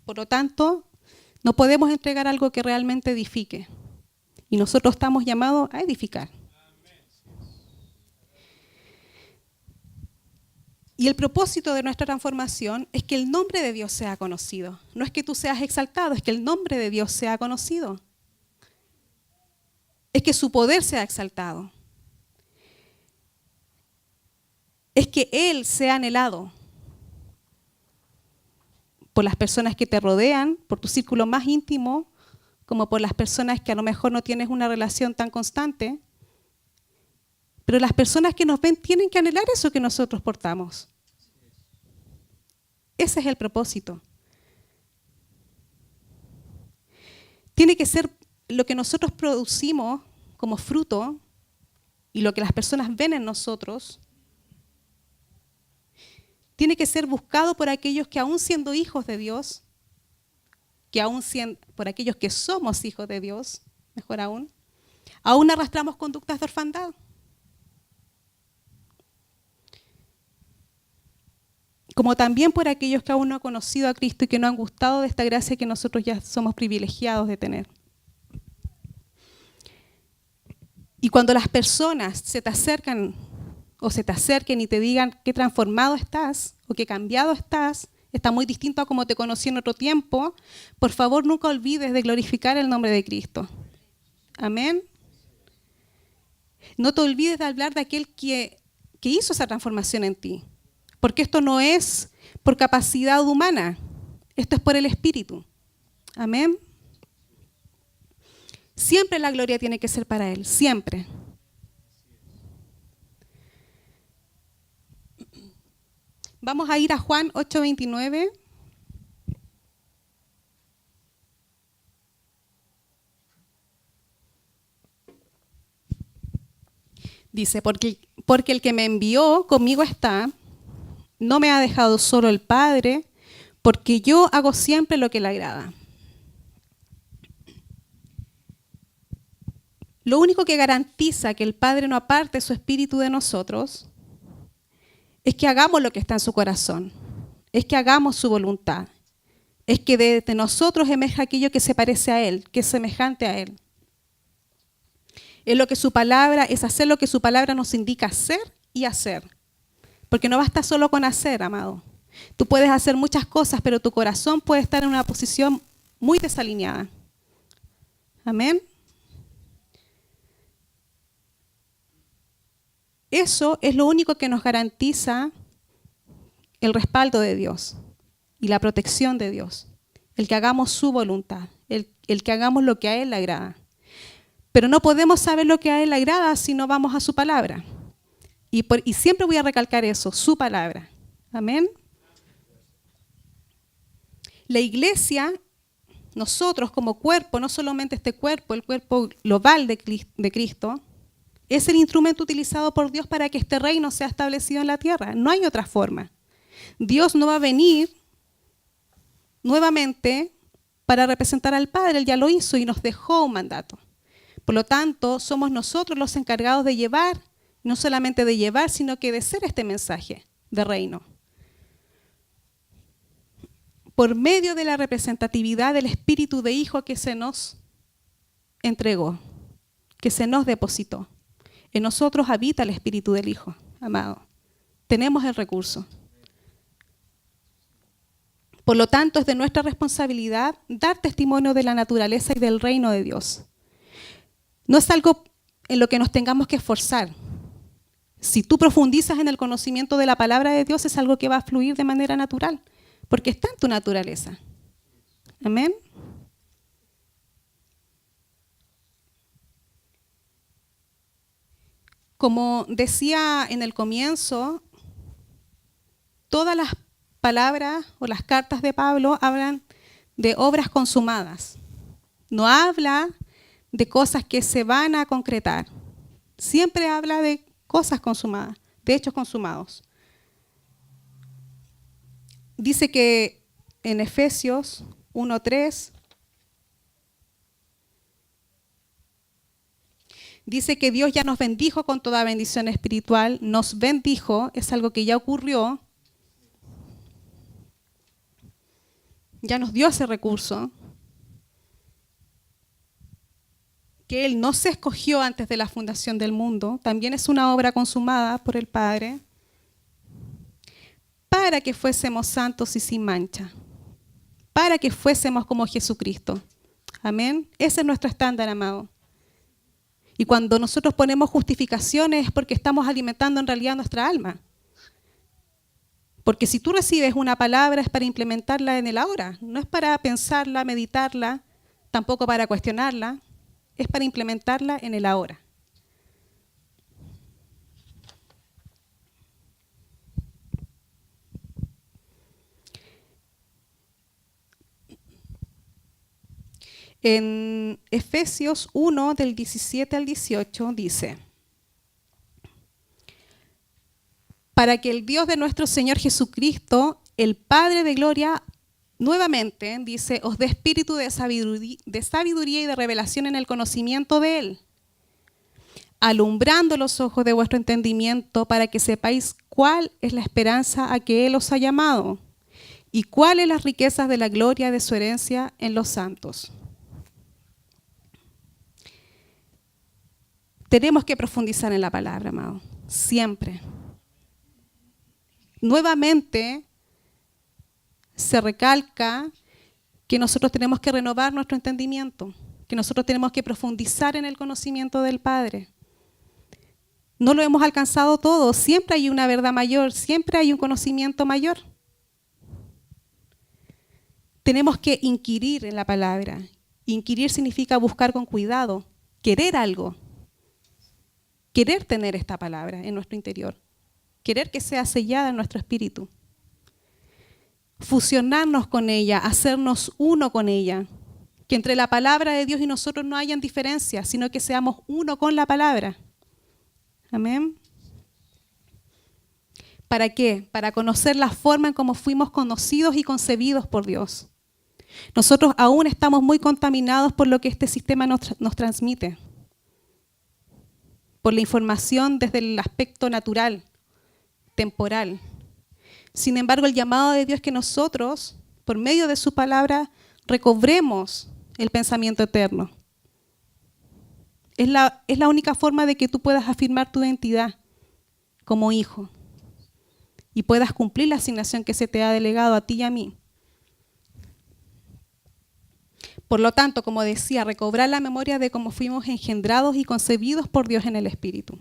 Por lo tanto, no podemos entregar algo que realmente edifique. Y nosotros estamos llamados a edificar. Y el propósito de nuestra transformación es que el nombre de Dios sea conocido. No es que tú seas exaltado, es que el nombre de Dios sea conocido. Es que su poder sea exaltado. Es que Él sea anhelado por las personas que te rodean, por tu círculo más íntimo, como por las personas que a lo mejor no tienes una relación tan constante. Pero las personas que nos ven tienen que anhelar eso que nosotros portamos. Ese es el propósito. Tiene que ser lo que nosotros producimos como fruto y lo que las personas ven en nosotros. Tiene que ser buscado por aquellos que aún siendo hijos de Dios, por aquellos que somos hijos de Dios, mejor aún arrastramos conductas de orfandad. Como también por aquellos que aún no han conocido a Cristo y que no han gustado de esta gracia que nosotros ya somos privilegiados de tener. Y cuando las personas se te acercan o se te acerquen y te digan qué transformado estás o qué cambiado estás, está muy distinto a como te conocí en otro tiempo, por favor nunca olvides de glorificar el nombre de Cristo. Amén. No te olvides de hablar de aquel que hizo esa transformación en ti, porque esto no es por capacidad humana, esto es por el Espíritu. Amén. Siempre la gloria tiene que ser para Él, siempre. Vamos a ir a Juan 8:29. Dice, porque el que me envió conmigo está, no me ha dejado solo el Padre, porque yo hago siempre lo que le agrada. Lo único que garantiza que el Padre no aparte su espíritu de nosotros es que hagamos lo que está en su corazón, es que hagamos su voluntad, es que de nosotros emerja aquello que se parece a Él, que es semejante a Él. Es lo que su palabra, es hacer lo que su palabra nos indica hacer y hacer. Porque no basta solo con hacer, amado. Tú puedes hacer muchas cosas, pero tu corazón puede estar en una posición muy desalineada. Amén. Eso es lo único que nos garantiza el respaldo de Dios y la protección de Dios. El que hagamos su voluntad, el que hagamos lo que a Él le agrada. Pero no podemos saber lo que a Él le agrada si no vamos a su palabra. Y siempre voy a recalcar eso, su palabra. Amén. La iglesia, nosotros como cuerpo, no solamente este cuerpo, el cuerpo global de Cristo, es el instrumento utilizado por Dios para que este reino sea establecido en la tierra. No hay otra forma. Dios no va a venir nuevamente para representar al Padre. Él ya lo hizo y nos dejó un mandato. Por lo tanto, somos nosotros los encargados de llevar, no solamente de llevar, sino que de ser este mensaje de reino. Por medio de la representatividad del espíritu de hijo que se nos entregó, que se nos depositó. En nosotros habita el espíritu del Hijo, amado. Tenemos el recurso. Por lo tanto, es de nuestra responsabilidad dar testimonio de la naturaleza y del reino de Dios. No es algo en lo que nos tengamos que esforzar. Si tú profundizas en el conocimiento de la palabra de Dios, es algo que va a fluir de manera natural, porque está en tu naturaleza. Amén. Como decía en el comienzo, todas las palabras o las cartas de Pablo hablan de obras consumadas. No habla de cosas que se van a concretar. Siempre habla de cosas consumadas, de hechos consumados. Dice que en Efesios 1:3 dice que Dios ya nos bendijo con toda bendición espiritual, nos bendijo, es algo que ya ocurrió, ya nos dio ese recurso, que Él no se escogió antes de la fundación del mundo, también es una obra consumada por el Padre, para que fuésemos santos y sin mancha, para que fuésemos como Jesucristo. Amén. Ese es nuestro estándar, amado. Y cuando nosotros ponemos justificaciones es porque estamos alimentando en realidad nuestra alma. Porque si tú recibes una palabra es para implementarla en el ahora, no es para pensarla, meditarla, tampoco para cuestionarla, es para implementarla en el ahora. En Efesios 1, del 17 al 18, dice: para que el Dios de nuestro Señor Jesucristo, el Padre de gloria, nuevamente, dice, os dé espíritu de sabiduría y de revelación en el conocimiento de Él, alumbrando los ojos de vuestro entendimiento para que sepáis cuál es la esperanza a que Él os ha llamado y cuáles las riquezas de la gloria de su herencia en los santos. Tenemos que profundizar en la palabra, amado, siempre. Nuevamente se recalca que nosotros tenemos que renovar nuestro entendimiento, que nosotros tenemos que profundizar en el conocimiento del Padre. No lo hemos alcanzado todo, siempre hay una verdad mayor, siempre hay un conocimiento mayor. Tenemos que inquirir en la palabra Inquirir significa buscar con cuidado, querer algo, querer tener esta palabra en nuestro interior, querer que sea sellada en nuestro espíritu. Fusionarnos con ella, hacernos uno con ella. Que entre la palabra de Dios y nosotros no hayan diferencias, sino que seamos uno con la palabra. Amén. ¿Para qué? Para conocer la forma en cómo fuimos conocidos y concebidos por Dios. Nosotros aún estamos muy contaminados por lo que este sistema nos transmite. Por la información desde el aspecto natural, temporal. Sin embargo, el llamado de Dios es que nosotros, por medio de su palabra, recobremos el pensamiento eterno. Es la única forma de que tú puedas afirmar tu identidad como hijo y puedas cumplir la asignación que se te ha delegado a ti y a mí. Por lo tanto, como decía, recobrar la memoria de cómo fuimos engendrados y concebidos por Dios en el Espíritu,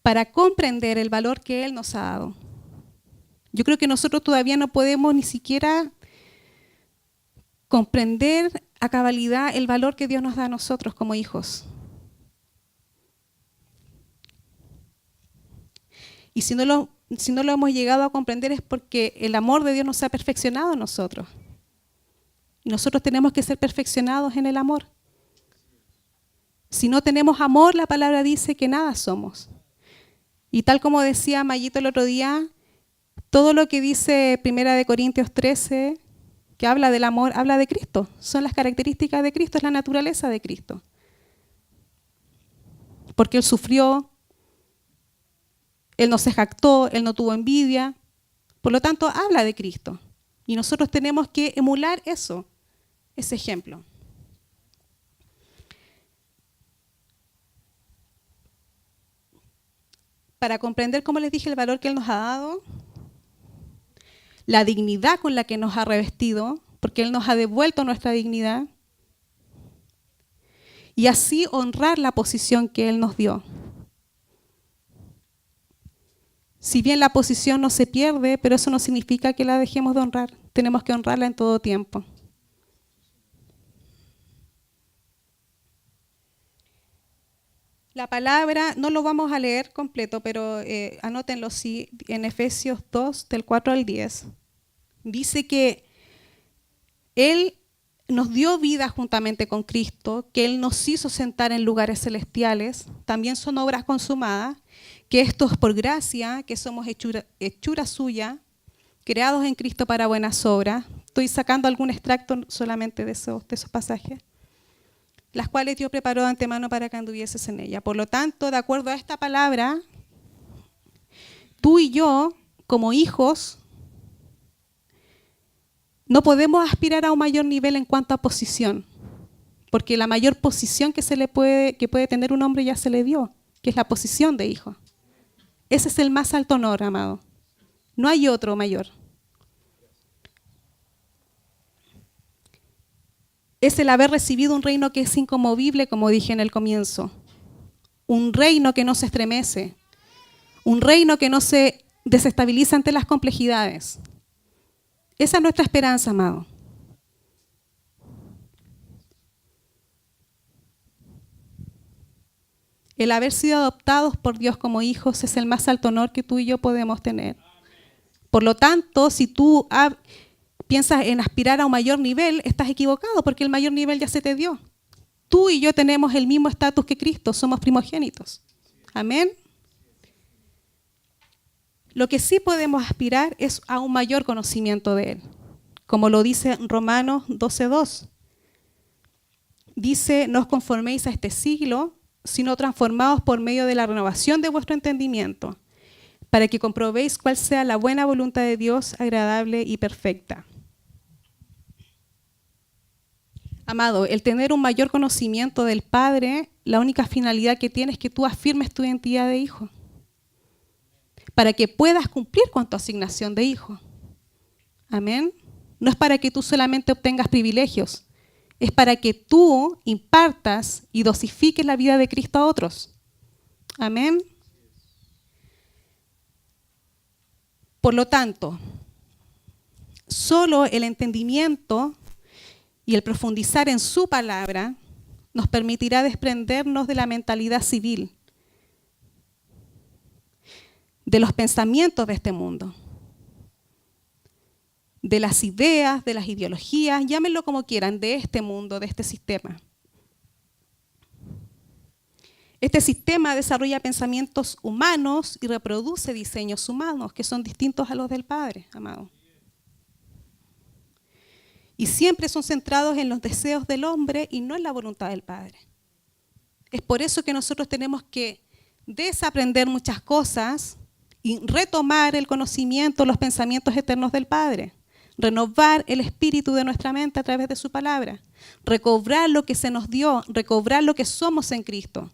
para comprender el valor que Él nos ha dado. Yo creo que nosotros todavía no podemos ni siquiera comprender a cabalidad el valor que Dios nos da a nosotros como hijos. Y si no lo hemos llegado a comprender es porque el amor de Dios nos ha perfeccionado en nosotros. Y nosotros tenemos que ser perfeccionados en el amor. Si no tenemos amor, la palabra dice que nada somos. Y tal como decía Mayito el otro día, todo lo que dice 1 Corintios 13, que habla del amor, habla de Cristo. Son las características de Cristo, es la naturaleza de Cristo. Porque Él sufrió, Él no se jactó, Él no tuvo envidia. Por lo tanto, habla de Cristo. Y nosotros tenemos que emular eso, ese ejemplo. Para comprender, como les dije, el valor que Él nos ha dado, la dignidad con la que nos ha revestido, porque Él nos ha devuelto nuestra dignidad, y así honrar la posición que Él nos dio. Si bien la posición no se pierde, pero eso no significa que la dejemos de honrar. Tenemos que honrarla en todo tiempo. La palabra, no lo vamos a leer completo, pero anótenlo sí, en Efesios 2, del 4 al 10. Dice que Él nos dio vida juntamente con Cristo, que Él nos hizo sentar en lugares celestiales, también son obras consumadas, que esto es por gracia, que somos hechura suya, creados en Cristo para buenas obras. Estoy sacando algún extracto solamente de esos pasajes, las cuales Dios preparó de antemano para que anduvieses en ella. Por lo tanto, de acuerdo a esta palabra, tú y yo, como hijos, no podemos aspirar a un mayor nivel en cuanto a posición, porque la mayor posición que puede tener un hombre ya se le dio, que es la posición de hijo. Ese es el más alto honor, amado. No hay otro mayor. Es el haber recibido un reino que es inconmovible, como dije en el comienzo. Un reino que no se estremece. Un reino que no se desestabiliza ante las complejidades. Esa es nuestra esperanza, amado. El haber sido adoptados por Dios como hijos es el más alto honor que tú y yo podemos tener. Por lo tanto, si tú piensas en aspirar a un mayor nivel, estás equivocado porque el mayor nivel ya se te dio. Tú y yo tenemos el mismo estatus que Cristo, somos primogénitos. Amén. Lo que sí podemos aspirar es a un mayor conocimiento de Él, como lo dice Romanos 12:2. Dice, no os conforméis a este siglo, sino transformados por medio de la renovación de vuestro entendimiento, para que comprobéis cuál sea la buena voluntad de Dios, agradable y perfecta. Amado, el tener un mayor conocimiento del Padre, la única finalidad que tiene es que tú afirmes tu identidad de hijo, para que puedas cumplir con tu asignación de hijo. Amén. No es para que tú solamente obtengas privilegios, es para que tú impartas y dosifiques la vida de Cristo a otros. Amén. Por lo tanto, solo el entendimiento y el profundizar en su palabra nos permitirá desprendernos de la mentalidad civil, de los pensamientos de este mundo, de las ideas, de las ideologías, llámenlo como quieran, de este mundo, de este sistema. Este sistema desarrolla pensamientos humanos y reproduce diseños humanos que son distintos a los del Padre, amado. Y siempre son centrados en los deseos del hombre y no en la voluntad del Padre. Es por eso que nosotros tenemos que desaprender muchas cosas y retomar el conocimiento, los pensamientos eternos del Padre. Renovar el espíritu de nuestra mente a través de su palabra. Recobrar lo que se nos dio, recobrar lo que somos en Cristo.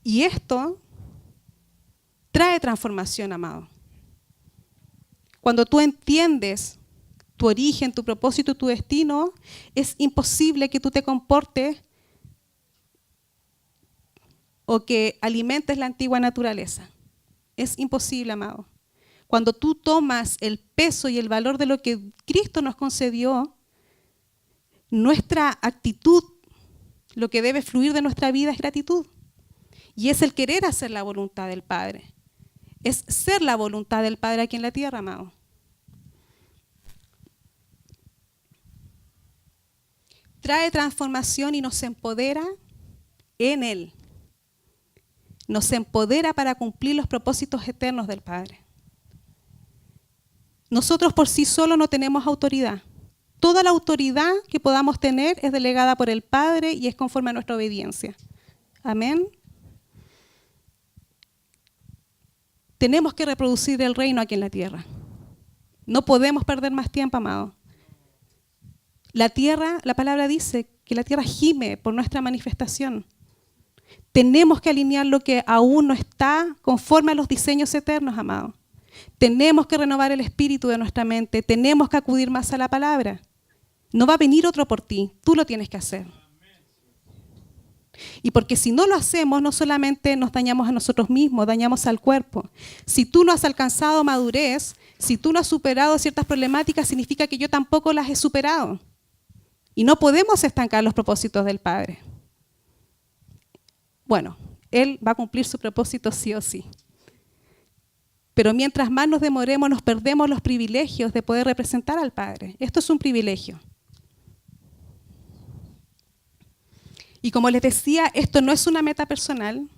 Y esto trae transformación, amado. Cuando tú entiendes tu origen, tu propósito, tu destino, es imposible que tú te comportes o que alimentes la antigua naturaleza. Es imposible, amado. Cuando tú tomas el peso y el valor de lo que Cristo nos concedió, nuestra actitud, lo que debe fluir de nuestra vida es gratitud. Y es el querer hacer la voluntad del Padre. Es ser la voluntad del Padre aquí en la tierra, amado. Trae transformación y nos empodera en Él. Nos empodera para cumplir los propósitos eternos del Padre. Nosotros por sí solos no tenemos autoridad. Toda la autoridad que podamos tener es delegada por el Padre y es conforme a nuestra obediencia. Amén. Tenemos que reproducir el reino aquí en la tierra. No podemos perder más tiempo, amado. La tierra, la palabra dice que la tierra gime por nuestra manifestación. Tenemos que alinear lo que aún no está conforme a los diseños eternos, amado. Tenemos que renovar el espíritu de nuestra mente. Tenemos que acudir más a la palabra. No va a venir otro por ti, tú lo tienes que hacer. Y porque si no lo hacemos, no solamente nos dañamos a nosotros mismos, dañamos al cuerpo. Si tú no has alcanzado madurez, si tú no has superado ciertas problemáticas, significa que yo tampoco las he superado. Y no podemos estancar los propósitos del Padre. Bueno, Él va a cumplir su propósito sí o sí. Pero mientras más nos demoremos, nos perdemos los privilegios de poder representar al Padre. Esto es un privilegio. Y como les decía, esto no es una meta personal,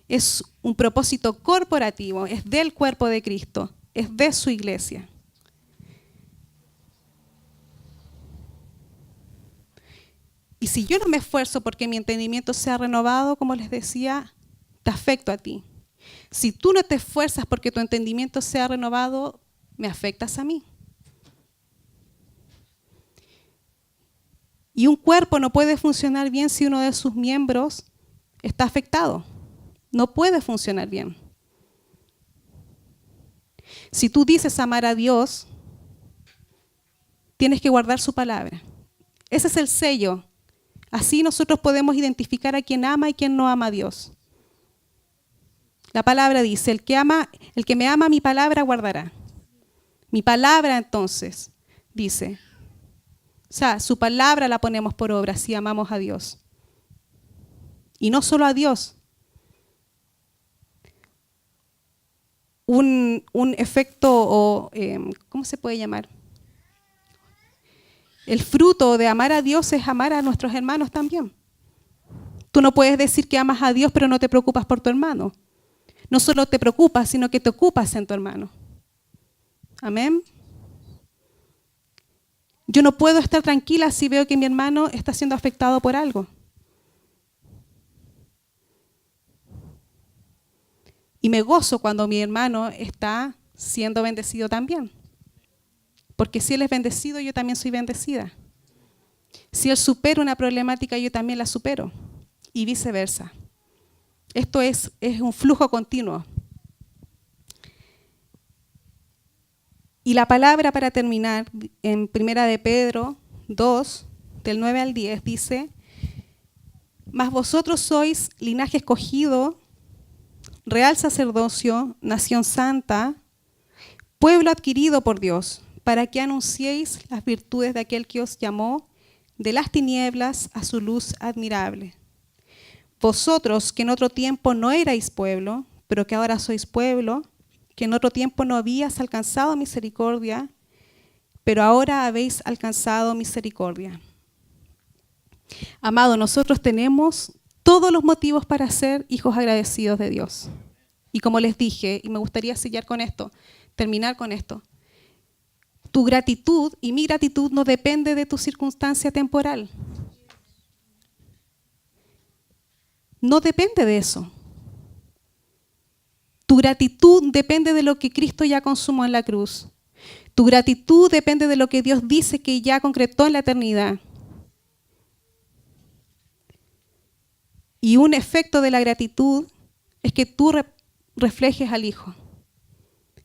es un propósito corporativo, es del cuerpo de Cristo, es de su iglesia. Y si yo no me esfuerzo porque mi entendimiento sea renovado, como les decía, te afecto a ti. Si tú no te esfuerzas porque tu entendimiento sea renovado, me afectas a mí. Y un cuerpo no puede funcionar bien si uno de sus miembros está afectado. No puede funcionar bien. Si tú dices amar a Dios, tienes que guardar su palabra. Ese es el sello. Así nosotros podemos identificar a quien ama y quien no ama a Dios. La palabra dice, el que me ama mi palabra guardará. Mi palabra entonces, dice, o sea, su palabra la ponemos por obra si amamos a Dios. Y no solo a Dios. Un efecto, o ¿cómo se puede llamar? El fruto de amar a Dios es amar a nuestros hermanos también. Tú no puedes decir que amas a Dios, pero no te preocupas por tu hermano. No solo te preocupas, sino que te ocupas en tu hermano. Amén. Yo no puedo estar tranquila si veo que mi hermano está siendo afectado por algo. Y me gozo cuando mi hermano está siendo bendecido también. Porque si él es bendecido, yo también soy bendecida. Si él supera una problemática, yo también la supero. Y viceversa. Esto es un flujo continuo. Y la palabra para terminar, en 1 de Pedro 2, del 9 al 10, dice, mas vosotros sois linaje escogido, real sacerdocio, nación santa, pueblo adquirido por Dios, para que anunciéis las virtudes de aquel que os llamó de las tinieblas a su luz admirable. Vosotros que en otro tiempo no erais pueblo, pero que ahora sois pueblo, que en otro tiempo no habías alcanzado misericordia, pero ahora habéis alcanzado misericordia. Amado, nosotros tenemos todos los motivos para ser hijos agradecidos de Dios. Y como les dije, y me gustaría sellar con esto, terminar con esto, tu gratitud y mi gratitud no depende de tu circunstancia temporal. No depende de eso. Tu gratitud depende de lo que Cristo ya consumó en la cruz. Tu gratitud depende de lo que Dios dice que ya concretó en la eternidad. Y un efecto de la gratitud es que tú reflejes al Hijo,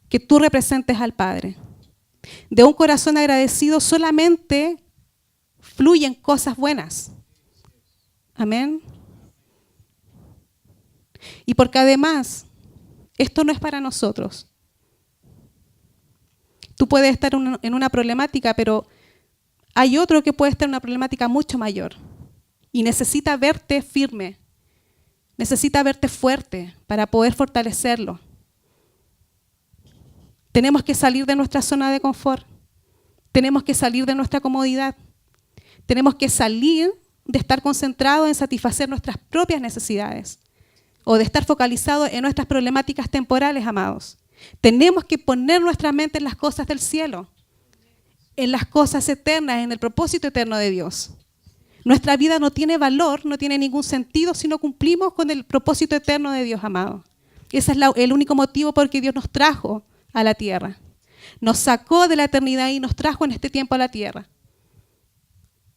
que tú representes al Padre. De un corazón agradecido solamente fluyen cosas buenas. Amén. Y porque además, esto no es para nosotros. Tú puedes estar en una problemática, pero hay otro que puede estar en una problemática mucho mayor y necesita verte firme, necesita verte fuerte para poder fortalecerlo. Tenemos que salir de nuestra zona de confort, tenemos que salir de nuestra comodidad, tenemos que salir de estar concentrados en satisfacer nuestras propias necesidades o de estar focalizados en nuestras problemáticas temporales, amados. Tenemos que poner nuestra mente en las cosas del cielo, en las cosas eternas, en el propósito eterno de Dios. Nuestra vida no tiene valor, no tiene ningún sentido si no cumplimos con el propósito eterno de Dios, amado. Ese es el único motivo por que Dios nos trajo a la tierra. Nos sacó de la eternidad y nos trajo en este tiempo a la tierra.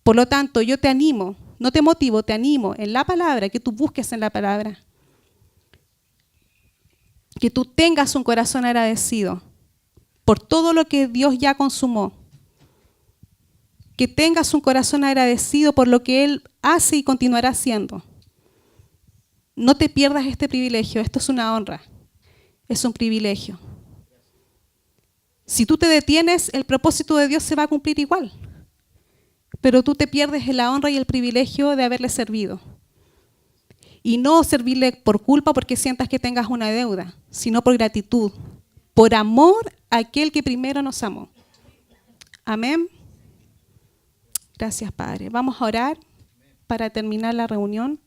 Por lo tanto, yo te animo, no te motivo, te animo en la palabra, que tú busques en la palabra. Que tú tengas un corazón agradecido por todo lo que Dios ya consumó. Que tengas un corazón agradecido por lo que Él hace y continuará haciendo. No te pierdas este privilegio, esto es una honra, es un privilegio. Si tú te detienes, el propósito de Dios se va a cumplir igual, pero tú te pierdes la honra y el privilegio de haberle servido. Y no servirle por culpa porque sientas que tengas una deuda, sino por gratitud, por amor a aquel que primero nos amó. Amén. Gracias, Padre. Vamos a orar para terminar la reunión.